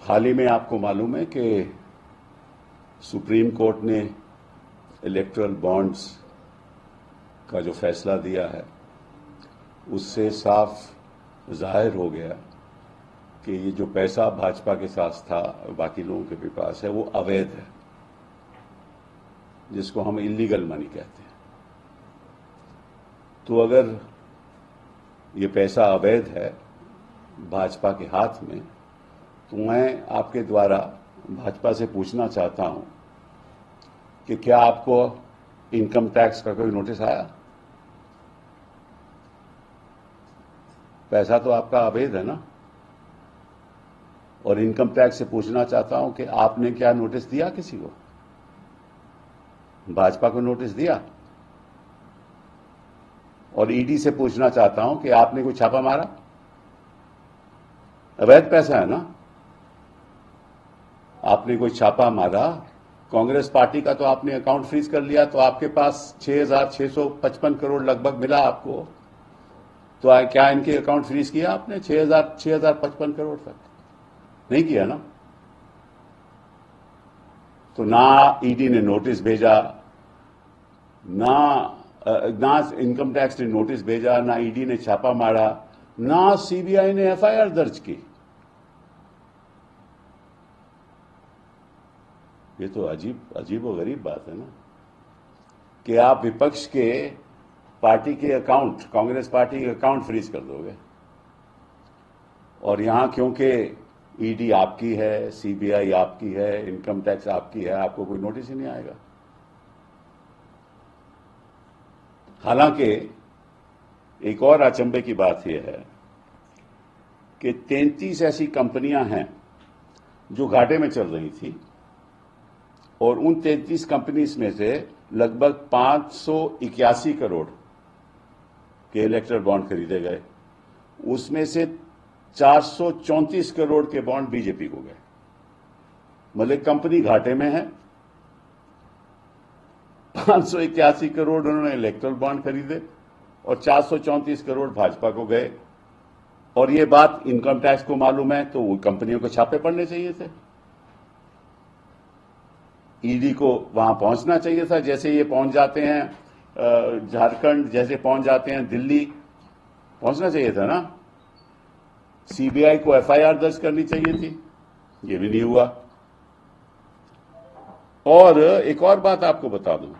हाल ही में आपको मालूम है कि सुप्रीम कोर्ट ने इलेक्टोरल बॉन्ड्स का जो फैसला दिया है उससे साफ जाहिर हो गया कि ये जो पैसा भाजपा के साथ था बाकी लोगों के भी पास है वो अवैध है, जिसको हम इलीगल मनी कहते हैं। तो अगर ये पैसा अवैध है भाजपा के हाथ में, तो मैं आपके द्वारा भाजपा से पूछना चाहता हूं कि क्या आपको इनकम टैक्स का कोई नोटिस आया? पैसा तो आपका अवैध है ना। और इनकम टैक्स से पूछना चाहता हूं कि आपने क्या नोटिस दिया किसी को? भाजपा को नोटिस दिया? और ईडी से पूछना चाहता हूं कि आपने कोई छापा मारा? अवैध पैसा है ना। आपने कोई छापा मारा? कांग्रेस पार्टी का तो आपने अकाउंट फ्रीज कर लिया, तो आपके पास 6,655 करोड़ लगभग मिला आपको। तो क्या इनके अकाउंट फ्रीज किया आपने? 6,055 करोड़ तक नहीं किया ना। तो ना ईडी ने नोटिस भेजा, ना इनकम टैक्स ने नोटिस भेजा, ना ईडी ने छापा मारा, ना सीबीआई ने एफआईआर दर्ज की। ये तो अजीब और गरीब बात है ना कि आप विपक्ष के पार्टी के अकाउंट, कांग्रेस पार्टी के अकाउंट फ्रीज कर दोगे, और यहां क्योंकि ईडी आपकी है, सीबीआई आपकी है, इनकम टैक्स आपकी है, आपको कोई नोटिस ही नहीं आएगा। हालांकि एक और अचंभे की बात यह है कि 33 ऐसी कंपनियां हैं जो घाटे में चल रही थी, और उन 33 कंपनीज में से लगभग 581 करोड़ के इलेक्टोरल बॉन्ड खरीदे गए। उसमें से 434 करोड़ के बॉन्ड बीजेपी को गए। मतलब कंपनी घाटे में है, 581 करोड़ उन्होंने इलेक्टोरल बॉन्ड खरीदे और 434 करोड़ भाजपा को गए। और ये बात इनकम टैक्स को मालूम है, तो वो कंपनियों को छापे पड़ने चाहिए थे, ईडी को वहां पहुंचना चाहिए था। जैसे ये पहुंच जाते हैं झारखंड, जैसे पहुंच जाते हैं दिल्ली, पहुंचना चाहिए था ना। सीबीआई को एफआईआर दर्ज करनी चाहिए थी, ये भी नहीं हुआ। और एक और बात आपको बता दूं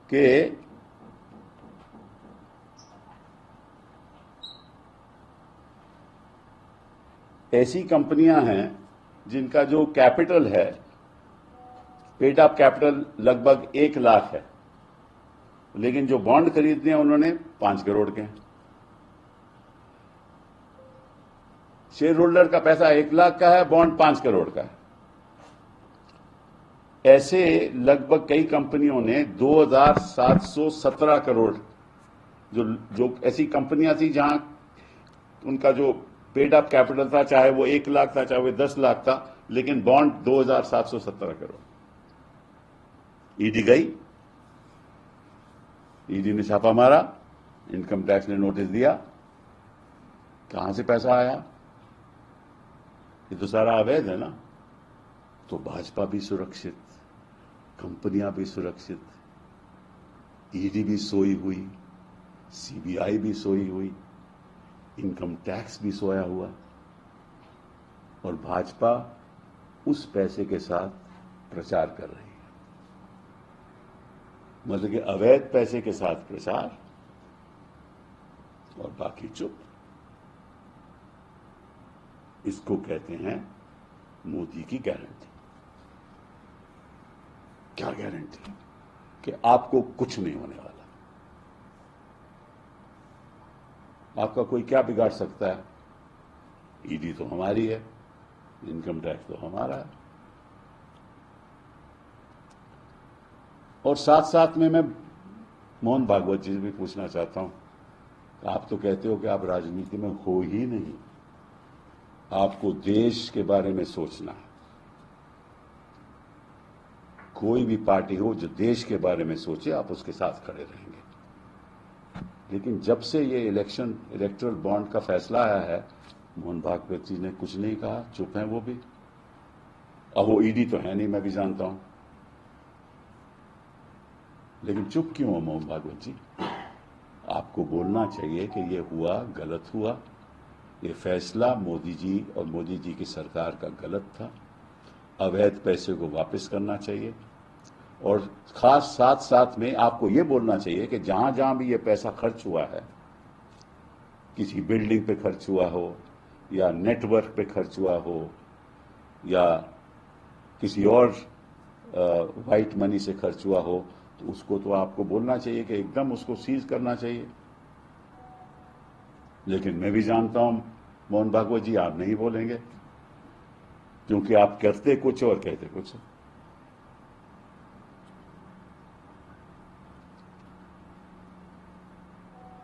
कि ऐसी कंपनियां हैं जिनका जो कैपिटल है, पेड अप कैपिटल लगभग 1 लाख है, लेकिन जो बॉन्ड खरीदने हैं उन्होंने 5 करोड़ के हैं। शेयर होल्डर का पैसा 1 लाख का है, बॉन्ड 5 करोड़ का है। ऐसे लगभग कई कंपनियों ने 2,717 करोड़, जो ऐसी कंपनियां थी जहां उनका जो पेड अप कैपिटल था, चाहे वो 1 लाख था चाहे वो 10 लाख था, लेकिन बॉन्ड 2,717 करोड़। ईडी गई, ईडी ने छापा मारा, इनकम टैक्स ने नोटिस दिया, कहां से पैसा आया? ये तो सारा अवैध है ना। तो भाजपा भी सुरक्षित, कंपनियां भी सुरक्षित, ईडी भी सोई हुई, सीबीआई भी सोई हुई, इनकम टैक्स भी सोया हुआ, और भाजपा उस पैसे के साथ प्रचार कर रही है। मतलब कि अवैध पैसे के साथ प्रचार और बाकी चुप। इसको कहते हैं मोदी की गारंटी। क्या गारंटी? कि आपको कुछ नहीं होने वाला। आपका कोई क्या बिगाड़ सकता है? ईडी तो हमारी है, इनकम टैक्स तो हमारा है। और साथ साथ में मैं मोहन भागवत जी से भी पूछना चाहता हूं, आप तो कहते हो कि आप राजनीति में हो ही नहीं, आपको देश के बारे में सोचना है। कोई भी पार्टी हो जो देश के बारे में सोचे, आप उसके साथ खड़े रहेंगे। लेकिन जब से ये इलेक्टोरल बॉन्ड का फैसला आया है, मोहन भागवत जी ने कुछ नहीं कहा, चुप हैं वो भी। अब वो ईडी तो है नहीं, मैं भी जानता हूं, लेकिन चुप क्यों हो मोहन भागवत जी? आपको बोलना चाहिए कि ये हुआ, गलत हुआ, ये फैसला मोदी जी और मोदी जी की सरकार का गलत था, अवैध पैसे को वापस करना चाहिए। और खास साथ साथ में आपको ये बोलना चाहिए कि जहां जहां भी ये पैसा खर्च हुआ है, किसी बिल्डिंग पे खर्च हुआ हो या नेटवर्क पे खर्च हुआ हो या किसी और वाइट मनी से खर्च हुआ हो, तो उसको तो आपको बोलना चाहिए कि एकदम उसको सीज करना चाहिए। लेकिन मैं भी जानता हूं मोहन भागवत जी, आप नहीं बोलेंगे, क्योंकि आप करते कुछ और कहते कुछ।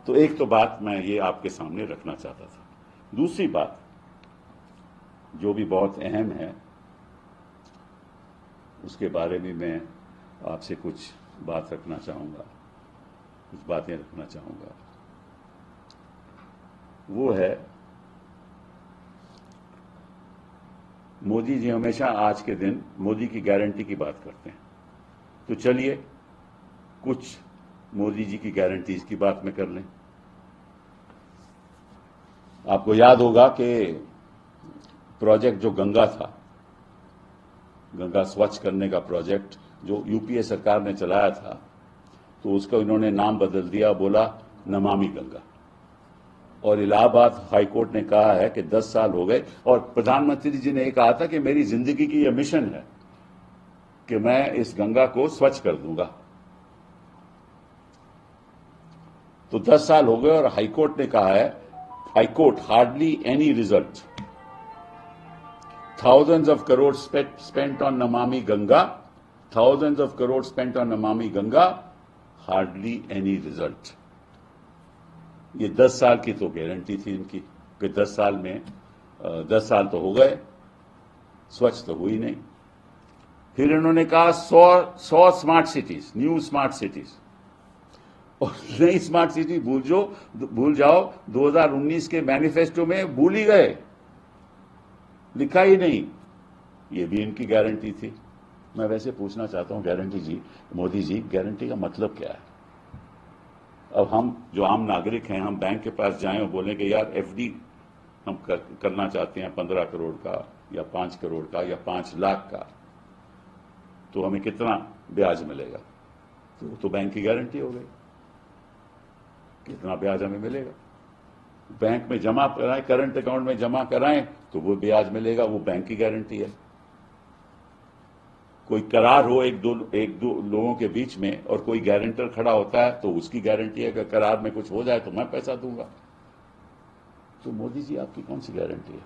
तो एक तो बात मैं ये आपके सामने रखना चाहता था। दूसरी बात जो भी बहुत अहम है, उसके बारे में मैं आपसे कुछ बात रखना चाहूंगा, कुछ बातें रखना चाहूंगा। वो है, मोदी जी हमेशा आज के दिन मोदी की गारंटी की बात करते हैं, तो चलिए कुछ मोदी जी की गारंटीज की बात में कर लें। आपको याद होगा कि प्रोजेक्ट जो गंगा था, गंगा स्वच्छ करने का प्रोजेक्ट जो यूपीए सरकार ने चलाया था, तो उसका इन्होंने नाम बदल दिया, बोला नमामि गंगा। और इलाहाबाद हाईकोर्ट ने कहा है कि 10 साल हो गए, और प्रधानमंत्री जी ने कहा था कि मेरी जिंदगी की यह मिशन है कि मैं इस गंगा को स्वच्छ कर दूंगा। तो 10 साल हो गए और हाईकोर्ट ने कहा है, high court, hardly any result, thousands of crores spent on Namami Ganga, thousands of crores spent on Namami Ganga, hardly any result. ये 10 साल की तो गारंटी थी इनकी कि 10 साल में 10 साल तो हो गए, स्वच्छ तो हुई नहीं। फिर इन्होंने कहा 100 smart cities, new smart cities, और नई स्मार्ट सिटी भूल जाओ 2019 के मैनिफेस्टो में भूल ही गए, लिखा ही नहीं। ये भी इनकी गारंटी थी। मैं वैसे पूछना चाहता हूं गारंटी जी, मोदी जी, गारंटी का मतलब क्या है? अब हम जो आम नागरिक हैं, हम बैंक के पास जाएं और बोलें कि यार एफडी हम करना चाहते हैं 15 करोड़ का या 5 करोड़ का या 5 लाख का, तो हमें कितना ब्याज मिलेगा? तो बैंक की गारंटी हो गई, कितना ब्याज हमें मिलेगा। बैंक में जमा कराएं, करंट अकाउंट में जमा कराएं तो वो ब्याज मिलेगा, वो बैंक की गारंटी है। कोई करार हो एक दो लोगों के बीच में और कोई गारंटर खड़ा होता है तो उसकी गारंटी है कि करार में कुछ हो जाए तो मैं पैसा दूंगा। तो मोदी जी, आपकी कौन सी गारंटी है?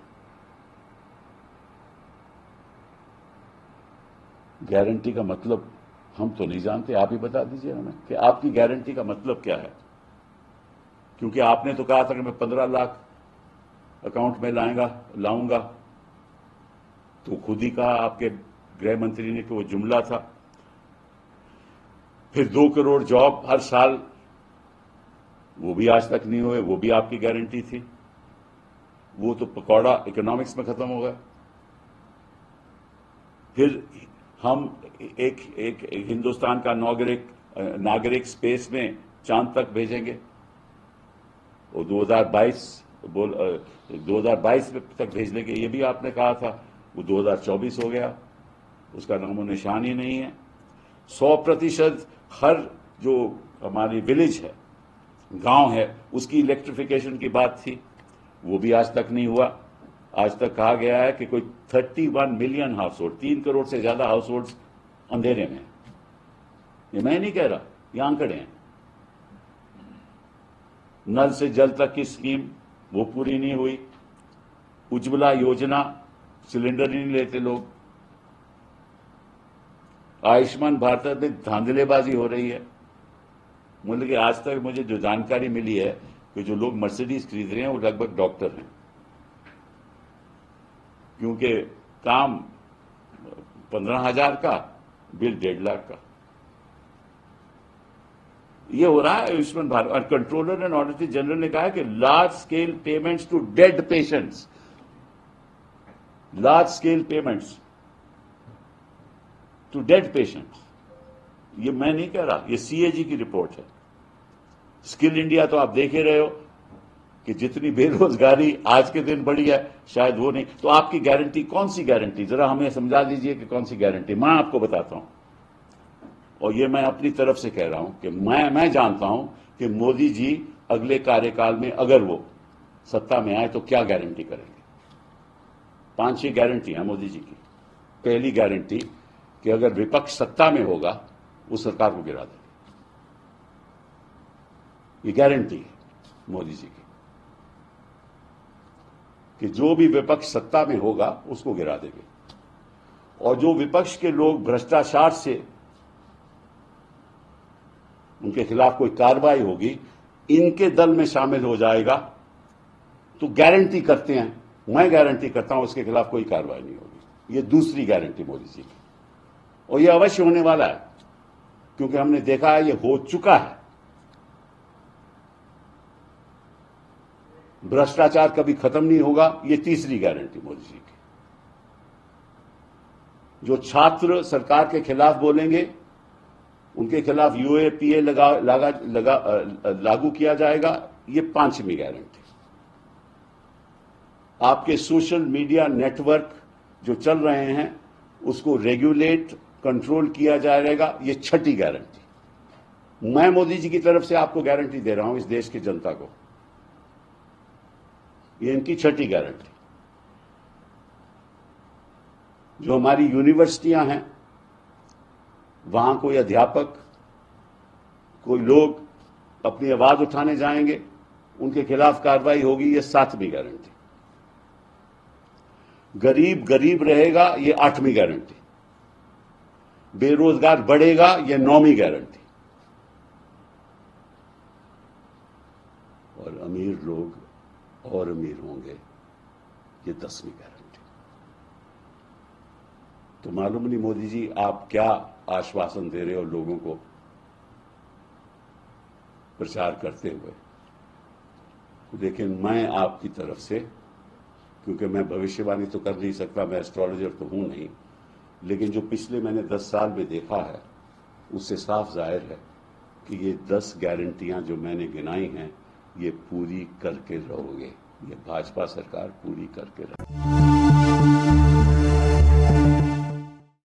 गारंटी का मतलब हम तो नहीं जानते, आप ही बता दीजिए हमें कि आपकी गारंटी का मतलब क्या है। क्योंकि आपने तो कहा था कि मैं 15 लाख अकाउंट में लाऊंगा, तो खुद ही कहा आपके गृह मंत्री ने कि वो जुमला था। फिर 2 करोड़ जॉब हर साल, वो भी आज तक नहीं हुए, वो भी आपकी गारंटी थी। वो तो पकौड़ा इकोनॉमिक्स में खत्म हो गया। फिर हम एक हिंदुस्तान का नागरिक स्पेस में चांद तक भेजेंगे, वो 2022 तक भेज लेंगे, ये भी आपने कहा था। वो 2024 हो गया, उसका नामो निशान ही नहीं है। 100% हर जो हमारी विलेज है, गांव है, उसकी इलेक्ट्रिफिकेशन की बात थी, वो भी आज तक नहीं हुआ। आज तक कहा गया है कि कोई 31 मिलियन हाउस होल्ड, 3 करोड़ से ज्यादा हाउस होल्ड अंधेरे में। ये मैं नहीं कह रहा, ये आंकड़े हैं। नल से जल तक की स्कीम वो पूरी नहीं हुई। उज्ज्वला योजना, सिलेंडर ही नहीं लेते लोग। आयुष्मान भारत में धांधलेबाजी हो रही है। मतलब कि आज तक मुझे जो जानकारी मिली है कि जो लोग मर्सिडीज खरीद रहे हैं वो लगभग डॉक्टर हैं, क्योंकि काम 15,000 का, बिल 1.5 लाख का। ये हो रहा है आयुष्मान भारत। और कंट्रोलर एंड ऑडिटर जनरल ने कहा कि large scale payments to dead patients, large scale payments to dead patients. ये मैं नहीं कह रहा, ये सीएजी की रिपोर्ट है। स्किल इंडिया तो आप देख ही रहे हो कि जितनी बेरोजगारी आज के दिन बढ़ी है, शायद वो नहीं। तो आपकी गारंटी कौन सी गारंटी, जरा हमें समझा दीजिए कि कौन सी गारंटी। मैं आपको बताता हूं, और ये मैं अपनी तरफ से कह रहा हूं कि मैं जानता हूं कि मोदी जी अगले कार्यकाल में अगर वो सत्ता में आए तो क्या गारंटी करेंगे। 5-6 गारंटी है मोदी जी की। पहली गारंटी कि अगर विपक्ष सत्ता में होगा, उस सरकार को गिरा देंगे। ये गारंटी है मोदी जी की कि जो भी विपक्ष सत्ता में होगा उसको गिरा देंगे। और जो विपक्ष के लोग भ्रष्टाचार से उनके खिलाफ कोई कार्रवाई होगी, इनके दल में शामिल हो जाएगा, तो गारंटी करते हैं, मैं गारंटी करता हूं उसके खिलाफ कोई कार्रवाई नहीं होगी। ये दूसरी गारंटी मोदी जी की, और ये अवश्य होने वाला है, क्योंकि हमने देखा है ये हो चुका है। भ्रष्टाचार कभी खत्म नहीं होगा, ये तीसरी गारंटी मोदी जी की। जो छात्र सरकार के खिलाफ बोलेंगे, उनके खिलाफ यूएपीए लागू किया जाएगा, ये 5वीं गारंटी। आपके सोशल मीडिया नेटवर्क जो चल रहे हैं उसको रेगुलेट, कंट्रोल किया जाएगा, ये 6ठी गारंटी। मैं मोदी जी की तरफ से आपको गारंटी दे रहा हूं, इस देश की जनता को, ये इनकी 6ठी गारंटी। जो हमारी यूनिवर्सिटियां हैं, वहां कोई अध्यापक, कोई लोग अपनी आवाज उठाने जाएंगे, उनके खिलाफ कार्रवाई होगी, ये 7वीं गारंटी। गरीब गरीब रहेगा, ये 8वीं गारंटी। बेरोजगार बढ़ेगा, ये 9वीं गारंटी। और अमीर लोग और अमीर होंगे, ये 10वीं गारंटी। तो मालूम नहीं मोदी जी आप क्या आश्वासन दे रहे हो लोगों को प्रचार करते हुए। लेकिन मैं आपकी तरफ से, क्योंकि मैं भविष्यवाणी तो कर नहीं सकता, मैं एस्ट्रोलॉजर तो हूं नहीं, लेकिन जो पिछले मैंने 10 साल में देखा है उससे साफ जाहिर है कि ये 10 गारंटियां जो मैंने गिनाई हैं ये पूरी करके रहोगे, ये भाजपा सरकार पूरी करके रहोगे।